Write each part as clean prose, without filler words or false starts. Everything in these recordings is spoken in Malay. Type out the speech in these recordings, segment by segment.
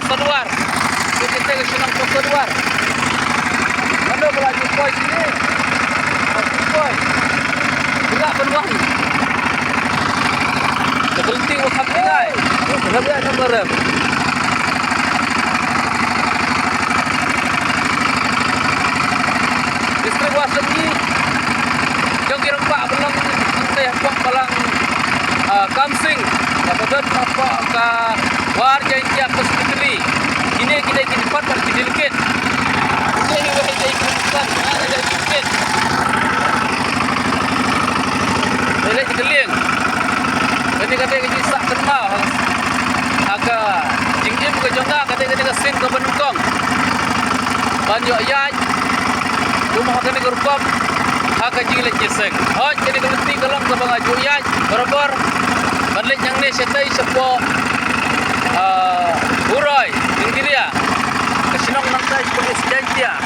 pasar luar. Kita ke senang pasar luar. Mana pula jumpa sini? Jumpa. Gerak penuang. Berhenti wakaf tinggal. Berapa nombor rem? Distrik Wasem ni jong kirang pak belum nanti pak balang Kamsing. Kemudian apa ke warga India ke Sekretari. Ini kita ingin cepat pergi dikit. Ini kita ingin cepat ada dikit. Boleh dikeling. Kata kita sak kenal. Agak jingim ke jonga kata kita sin ke Bandung. Banyak ayat. Rumah kami ke Rupam. Agak jinglet jeseng. Oh jadi berhenti kalau ke bangaju ayat. Berabar. Balik yang ni setai sepo Uroy tinggi dia. Kesinong nantai polis jantia.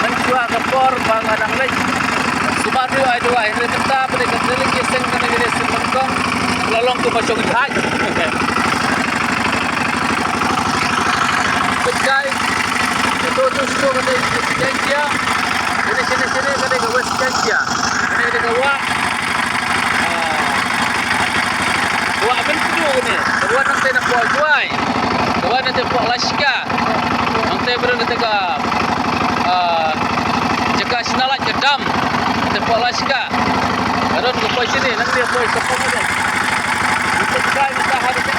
Menjual kapor bang adang lagi. Sumaru ada wah ini tetap mereka telik jeseng kena jadi sembangkong. Lolong tu macam jahat. Pecai. Itu tu kata jantia. Sini kata ke west jantia. Ini kata wah. Wah bentuk ni. Wah nanti nak buat juai. Wah nanti buat laska. Nanti berada dekat jaga sinalat jedam. Nanti buat laska. Kalau nak buat sini nanti buat sepuluh ni. Kita kita hari itu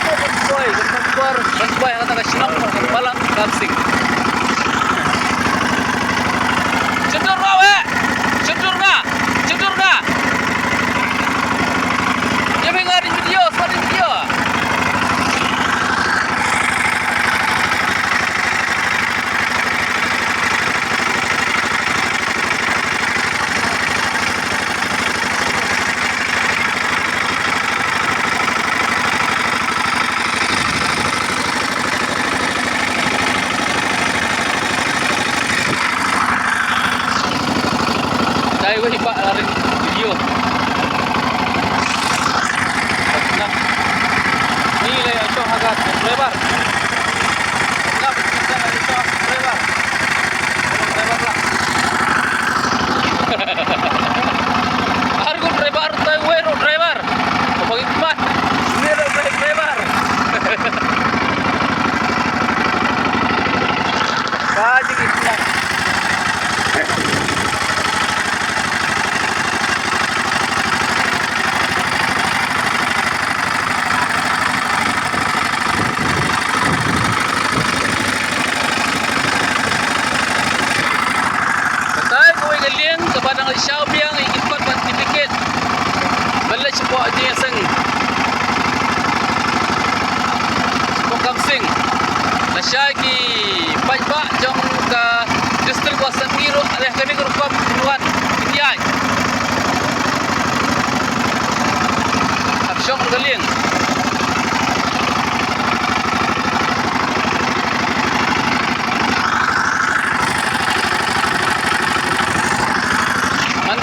berbuat yang kata kesinam balang Kamsing. Cendur bawa, cendur na. Dia mengar di video, sorry video. Saya weh pak lari video. Nah, ni le aso agak lebar. Nah, kita ada aso lebar. Lebar lah. Harga lebar tu weh lebar. Bagi mat. Ni le lebar. Kaji kita. Padang Xiaobiang ikut sertifikat. Balik sebuah je seng. Sebuah Kamsing. Nasyaki bak jong ke distrik Wasem Biru ada kami ke Rupam Puluhan Indian. Absyong bergeling.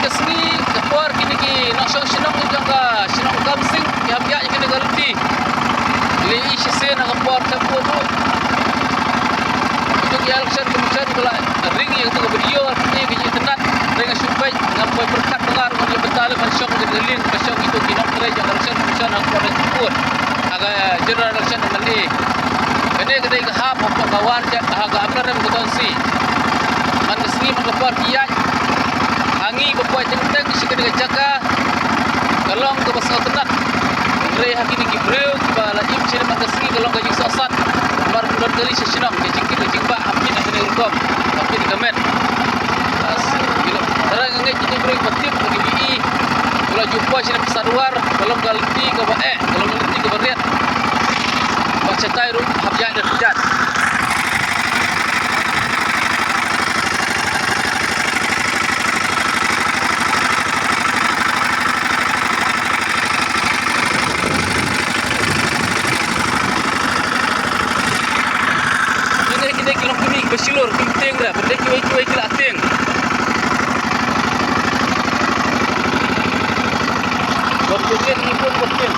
Kesini keluar kini nak senang jang ka senang Kamsing ya biak kena galti le isi sen nak keluar tempo tu itu dia election kemudian pula ring yang tu video ni ke internet ring supaya ngapai berkat dengar dia betal macam geling macam itu kinok try jang election kemudian nak keluar tempur agak general election mandi kene kedai ke hap apa kawan agak amnar dan betonsi man kesini keluar kiai Angi berbuat jengteng isi kena jaga kalong ke pasal tenat Rei hakini gibreu ba la im sini makasni kalong gaji sosat bar bulan kali sesinam ke jingki ke jingba apin asini urkom apin di kamen as gilo terang ngai jingki breu patip bagi bi kalau jumpa sini pasar luar kalong galti ke ba kalong galti ke bariat baca tairu habja dan hujat Bersilur, penting dah. Berdeki ke ating. Berjoget ni pun penting.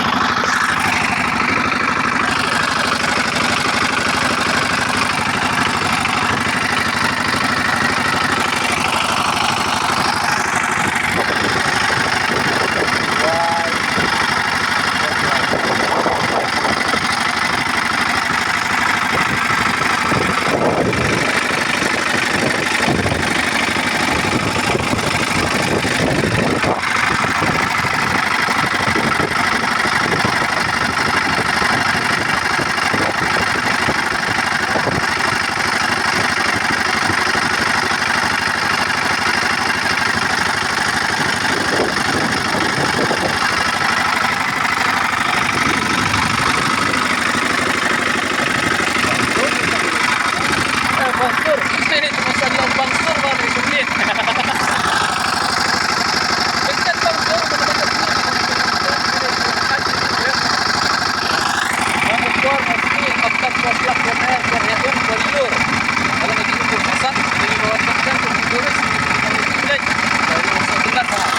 tak kuat kuat pun koridor. Kalau lagi itu pasang di bawah tekan tu turis di bilik. Dari masa telat lah.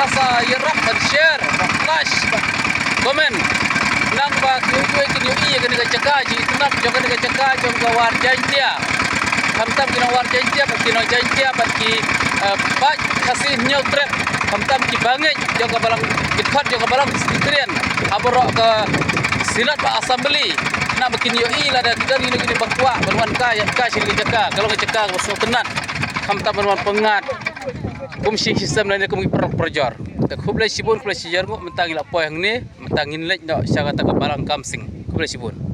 bahasa Iraq dan share, flash, komen. Nang ba kuy kini iya gani ga cakaji, tunap joga ga cakaji joga war jantia. Hamtam kina war jantia, kina jantia bagi baj kasih nyautrep. Hamtam ki bangai joga balang dikat joga balang sekretarian. Aborok ke silat ba assembly. Nak bikin yo ila dan kita ini gini bakwa berwan kaya kasih ga caka. Kalau ga caka so tenat. Hamtam berwan pengat. Kumsi sistem lain kami perjor. Tak kublai sibun kublai sijar ko mentangin apa yang ni mentangin lek nak syarat tak balang kamsing kublai sibun.